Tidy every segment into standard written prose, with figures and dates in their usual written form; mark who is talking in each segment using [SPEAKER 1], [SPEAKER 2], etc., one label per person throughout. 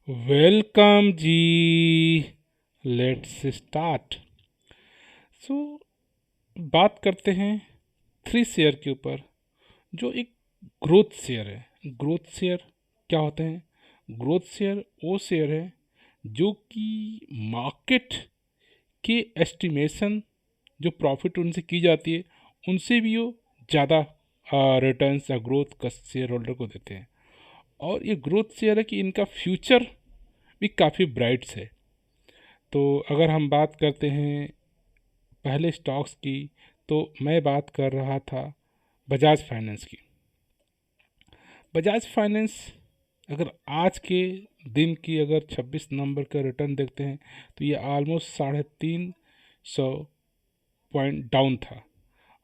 [SPEAKER 1] Welcome जी। Let's start. So बात करते हैं थ्री शेयर के ऊपर, जो एक ग्रोथ शेयर है। ग्रोथ शेयर क्या होते हैं? ग्रोथ शेयर वो शेयर है जो कि मार्केट के एस्टिमेशन, जो प्रॉफिट उनसे की जाती है, उनसे भी वो ज़्यादा रिटर्न्स या ग्रोथ का शेयर होल्डर को देते हैं। और ये ग्रोथ शेयर है कि इनका फ्यूचर भी काफ़ी ब्राइट्स है। तो अगर हम बात करते हैं पहले स्टॉक्स की, तो मैं बात कर रहा था बजाज फाइनेंस की। बजाज फाइनेंस, अगर आज के दिन की अगर 26 नवंबर का रिटर्न देखते हैं, तो ये ऑलमोस्ट 350 पॉइंट डाउन था,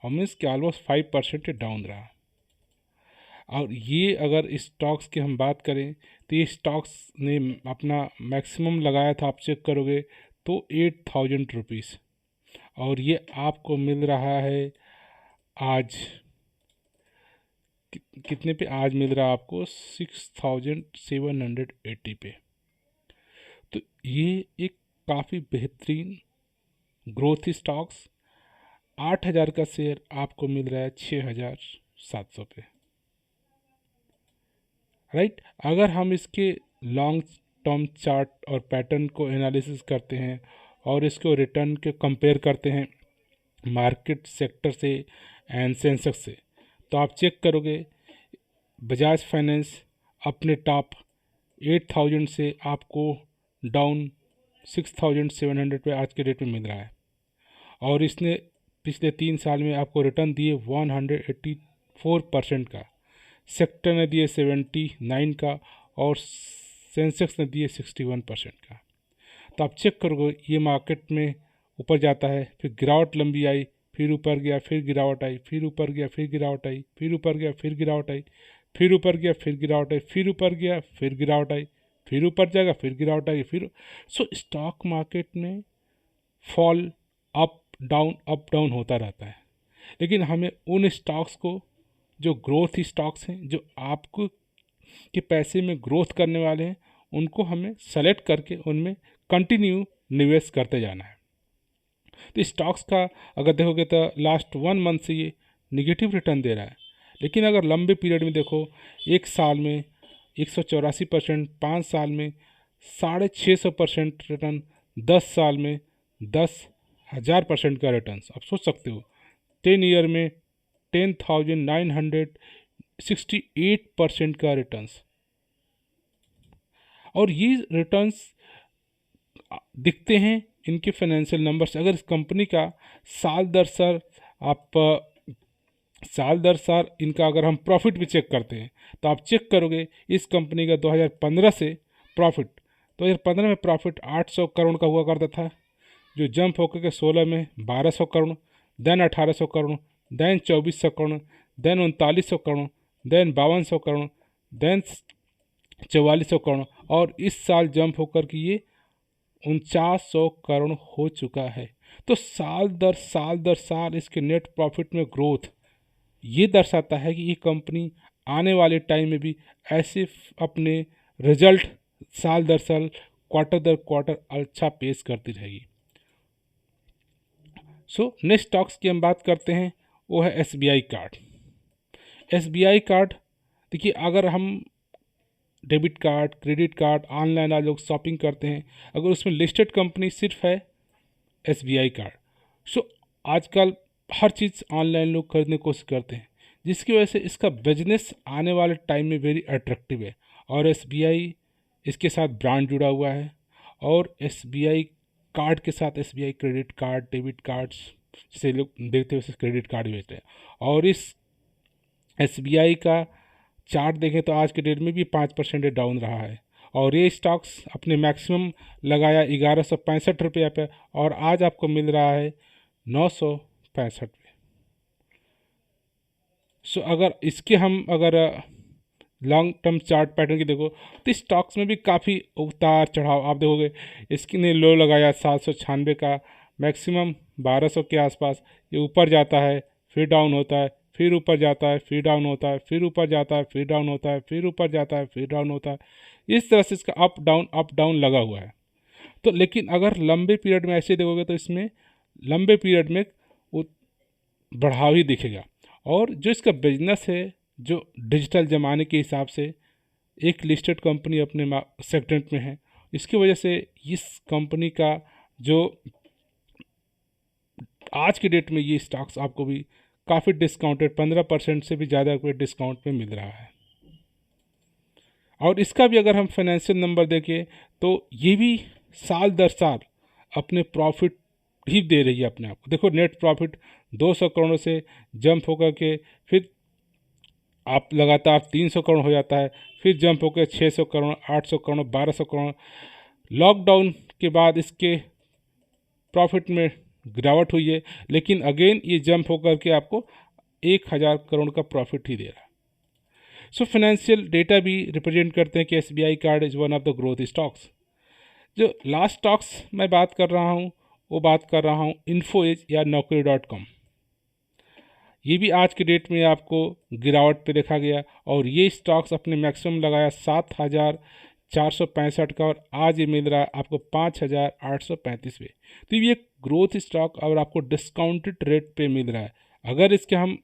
[SPEAKER 1] और मीन्स कि ऑलमोस्ट 5% डाउन रहा। और ये अगर स्टॉक्स की हम बात करें, तो ये स्टॉक्स ने अपना मैक्सिमम लगाया था, आप चेक करोगे तो 8000 रुपीज़, और ये आपको मिल रहा है आज कितने पे? आज मिल रहा है आपको 6780 पे। तो ये एक काफ़ी बेहतरीन ग्रोथ स्टॉक्स, 8000 का शेयर आपको मिल रहा है 6700 पे। राइट। अगर हम इसके लॉन्ग टर्म चार्ट और पैटर्न को एनालिसिस करते हैं और इसको रिटर्न के कंपेयर करते हैं मार्केट सेक्टर से एंड सेंसेक्स से, तो आप चेक करोगे बजाज फाइनेंस अपने टॉप 8000 से आपको डाउन 6700 पे आज के डेट में मिल रहा है। और इसने पिछले 3 साल में आपको रिटर्न दिए 184% का, सेक्टर ने दिए 79 का, और सेंसेक्स ने दिए 61% का। तो आप चेक करोगे ये मार्केट में ऊपर जाता है, फिर गिरावट लंबी आई, फिर ऊपर गया, फिर गिरावट आई, फिर ऊपर गया, फिर गिरावट आई, फिर ऊपर गया, फिर गिरावट आई, फिर ऊपर गया, फिर गिरावट आई, फिर ऊपर गया, फिर गिरावट आई, फिर ऊपर जाएगा, फिर गिरावट आई, फिर। सो स्टॉक मार्केट में फॉल, अप डाउन होता रहता है। लेकिन हमें उन स्टॉक्स को, जो ग्रोथ स्टॉक्स हैं, जो आपको के पैसे में ग्रोथ करने वाले हैं, उनको हमें सेलेक्ट करके उनमें कंटिन्यू निवेश करते जाना है। तो स्टॉक्स का अगर देखोगे तो लास्ट 1 मंथ से ये निगेटिव रिटर्न दे रहा है। लेकिन अगर लंबे पीरियड में देखो, 1 साल में 184%, 5 साल में 650% रिटर्न, 10 साल में 10,000% का रिटर्न। आप सोच सकते हो 10 ईयर में 10,968% का रिटर्न्स। और ये रिटर्न्स दिखते हैं इनके फाइनेंशियल नंबर्स। अगर इस कंपनी का साल दर साल आप साल दर साल इनका अगर हम प्रॉफिट भी चेक करते हैं, तो आप चेक करोगे इस कंपनी का 2015 से प्रॉफिट, 2015 में प्रॉफिट 800 करोड़ का हुआ करता था, जो जंप होकर के 16 में 1200 crore, then 1800 crore, then 2400 crore, then 3900 crore, then 5200 crore, then 4400 crore, और इस साल जंप होकर के ये 4900 करोड़ हो चुका है। तो साल दर साल इसके नेट प्रॉफिट में ग्रोथ ये दर्शाता है कि ये कंपनी आने वाले टाइम में भी ऐसे अपने रिजल्ट साल दर साल, क्वार्टर दर क्वार्टर अच्छा पेश करती रहेगी। सो नेक्स्ट स्टॉक्स की हम बात करते हैं, वो है एसबीआई कार्ड। एसबीआई कार्ड, देखिए अगर हम debit card, credit card, online आज लोग शॉपिंग करते हैं, अगर उसमें लिस्टेड कंपनी सिर्फ है एसबीआई कार्ड। सो आजकल हर चीज़ ऑनलाइन लोग खरीदने की कोशिश करते हैं, जिसकी वजह से इसका बिजनेस आने वाले टाइम में वेरी अट्रैक्टिव है। और एसबीआई इसके साथ ब्रांड जुड़ा हुआ है, और एसबीआई कार्ड के साथ SBI credit card, debit cards से लोग देखते हुए क्रेडिट कार्ड बेचते हैं। और इस एसबीआई का चार्ट देखें तो आज के डेट में भी 5% डाउन रहा है, और ये स्टॉक्स अपने मैक्सिमम लगाया 1165 रुपया पे, और आज आपको मिल रहा है 965 पे। सो अगर इसके हम अगर लॉन्ग टर्म चार्ट पैटर्न की देखो, तो स्टॉक्स में भी काफ़ी उतार चढ़ाव आप देखोगे। इसकी ने लो लगाया 796 का, मैक्सिमम 1200 के आसपास। ये ऊपर जाता है, फिर डाउन होता है, फिर ऊपर जाता है, फिर डाउन होता है, फिर ऊपर जाता है, फिर डाउन होता है, फिर ऊपर जाता है, फिर डाउन होता है। इस तरह से इसका अप डाउन लगा हुआ है। तो लेकिन अगर लंबे पीरियड में ऐसे देखोगे तो इसमें लंबे पीरियड में वो बढ़ाव ही दिखेगा। और जो इसका बिजनेस है, जो डिजिटल ज़माने के हिसाब से एक लिस्टेड कंपनी अपने सेगमेंट में है, इसकी वजह से इस कंपनी का जो आज की डेट में ये स्टॉक्स आपको भी काफ़ी डिस्काउंटेड 15% से भी ज़्यादा कोई डिस्काउंट में मिल रहा है। और इसका भी अगर हम फाइनेंशियल नंबर देखें तो ये भी साल दर साल अपने प्रॉफिट ही दे रही है अपने आप को। देखो, नेट प्रॉफिट 200 करोड़ से जंप होकर के फिर आप लगातार 300 करोड़ हो जाता है, फिर जंप होकर 600 करोड़, 800 करोड़, 1200 करोड़। लॉकडाउन के बाद इसके प्रॉफिट में गिरावट हुई है, लेकिन अगेन ये जंप होकर के आपको 1000 करोड़ का प्रॉफिट ही दे रहा है। सो फाइनेंशियल डेटा भी रिप्रेजेंट करते हैं कि SBI card is one of the growth stocks. जो लास्ट स्टॉक्स मैं बात कर रहा हूँ वो बात कर रहा हूँ इन्फो एज या Naukri.com। ये भी आज के डेट में आपको गिरावट पे देखा गया और ये स्टॉक्स अपने मैक्सिमम लगाया 7465 का और आज ये मिल रहा है आपको 5835 पे। तो ये ग्रोथ स्टॉक और आपको डिस्काउंटेड रेट पे मिल रहा है। अगर इसके हम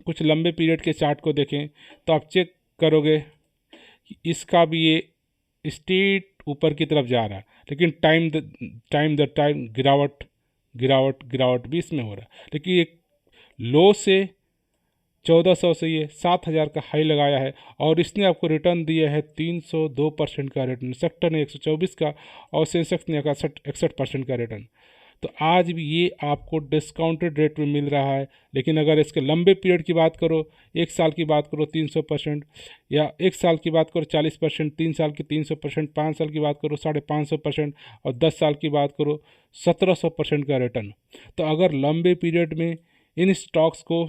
[SPEAKER 1] कुछ लंबे पीरियड के चार्ट को देखें तो आप चेक करोगे कि इसका भी ये स्ट्रेट ऊपर की तरफ जा रहा है, लेकिन टाइम गिरावट गिरावट गिरावट भी इसमें हो रहा है। लेकिन ये लो से 1400 से ये 7000 का हाई लगाया है और इसने आपको रिटर्न दिया है 302% का रिटर्न। सेक्टर ने 124 का और सेंसेक्स ने 61% का रिटर्न। तो आज भी ये आपको डिस्काउंटेड रेट में मिल रहा है। लेकिन अगर इसके लंबे पीरियड की बात करो, एक साल की बात करो 300%, या एक साल की बात करो 40%, 3 साल की 300%, 5 साल की बात करो 550% और 10 साल की बात करो 1700% का रिटर्न। तो अगर लंबे पीरियड में इन स्टॉक्स को,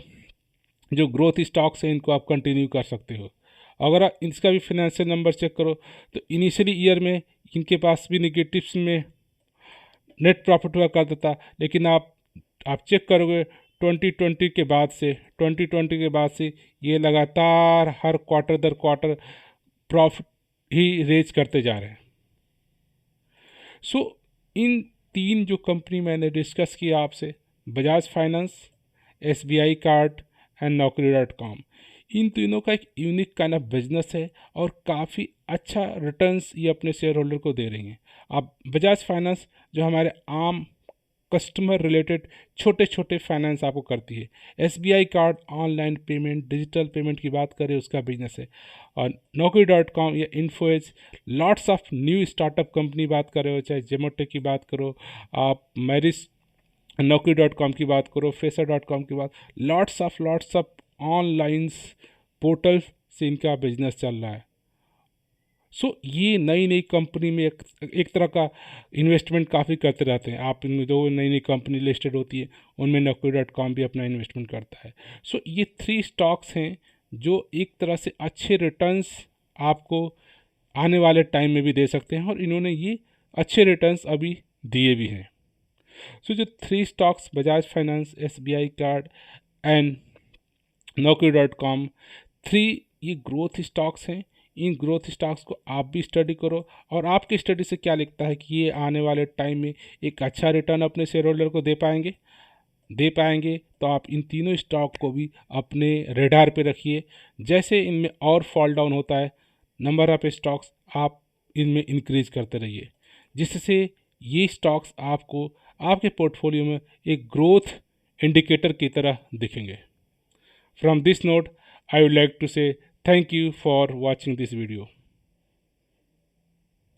[SPEAKER 1] जो ग्रोथ स्टॉक्स हैं, इनको आप कंटिन्यू कर सकते हो। अगर आप इसका भी फाइनेंशियल नंबर चेक करो तो इनिशियली ईयर में इनके पास भी निगेटिव्स में नेट प्रॉफिट हुआ करता था, लेकिन आप चेक करोगे 2020 के बाद से ये लगातार हर क्वार्टर दर क्वार्टर प्रॉफिट ही रेज करते जा रहे हैं। सो इन तीन जो कंपनी मैंने डिस्कस किया आपसे, Bajaj finance, SBI card and Naukri.com, इन तीनों का एक यूनिक काइंड ऑफ बिजनेस है और काफ़ी अच्छा रिटर्न्स ये अपने शेयर होल्डर को दे रही हैं। अब बजाज फाइनेंस जो हमारे आम कस्टमर रिलेटेड छोटे छोटे फाइनेंस आपको करती है, SBI card online payment, digital payment की बात करें उसका बिजनेस है, और Naukri.com या Info Edge lots of new startup company बात करें हो, चाहे जेमोटेक की बात करो, आप मैरिज Naukri.com की बात करो, Fraser.com की बात, लॉट्स ऑफ ऑनलाइन पोर्टल से इनका बिजनेस चल रहा है। सो ये नई नई कंपनी में एक तरह का इन्वेस्टमेंट काफ़ी करते रहते हैं। आप इनमें जो नई नई कंपनी लिस्टेड होती है उनमें Naukri.com भी अपना इन्वेस्टमेंट करता है। सो ये 3 स्टॉक्स हैं जो एक तरह से अच्छे रिटर्न्स आपको आने वाले टाइम में भी दे सकते हैं और इन्होंने ये अच्छे रिटर्न्स अभी दिए भी हैं। सो जो 3 stocks, Bajaj finance, SBI card and Naukri.com, 3 ये ग्रोथ स्टॉक्स हैं। इन ग्रोथ स्टॉक्स को आप भी स्टडी करो और आपकी स्टडी से क्या लिखता है कि ये आने वाले टाइम में एक अच्छा रिटर्न अपने शेयर होल्डर को दे पाएंगे। तो आप इन तीनों स्टॉक को भी अपने रेडार पे रखिए। जैसे इनमें और फॉल डाउन होता है, नंबर ऑफ स्टॉक्स आप इनमें इंक्रीज करते रहिए, जिससे ये स्टॉक्स आपको आपके पोर्टफोलियो में एक ग्रोथ इंडिकेटर की तरह दिखेंगे। From this note, I would like to say thank you for watching this video.